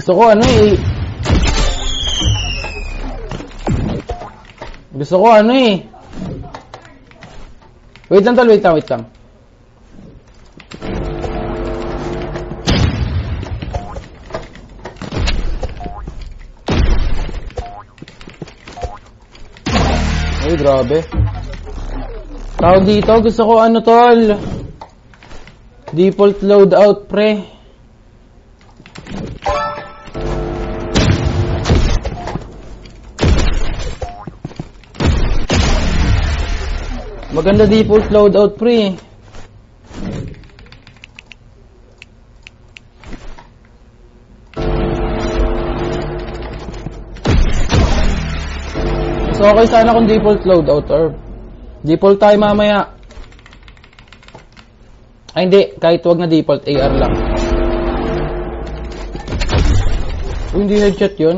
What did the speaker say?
Gusto ko ano eh. Gusto ko ano eh. Wait lang tol, wait lang. Ay, grabe. Tawag dito, gusto ko ano tol. Default loadout pre. Maganda default loadout pre. So okay sana kung default loadout or default tayo mamaya. Ay hindi, kahit wag na default, AR lang. Uy, hindi headshot yun.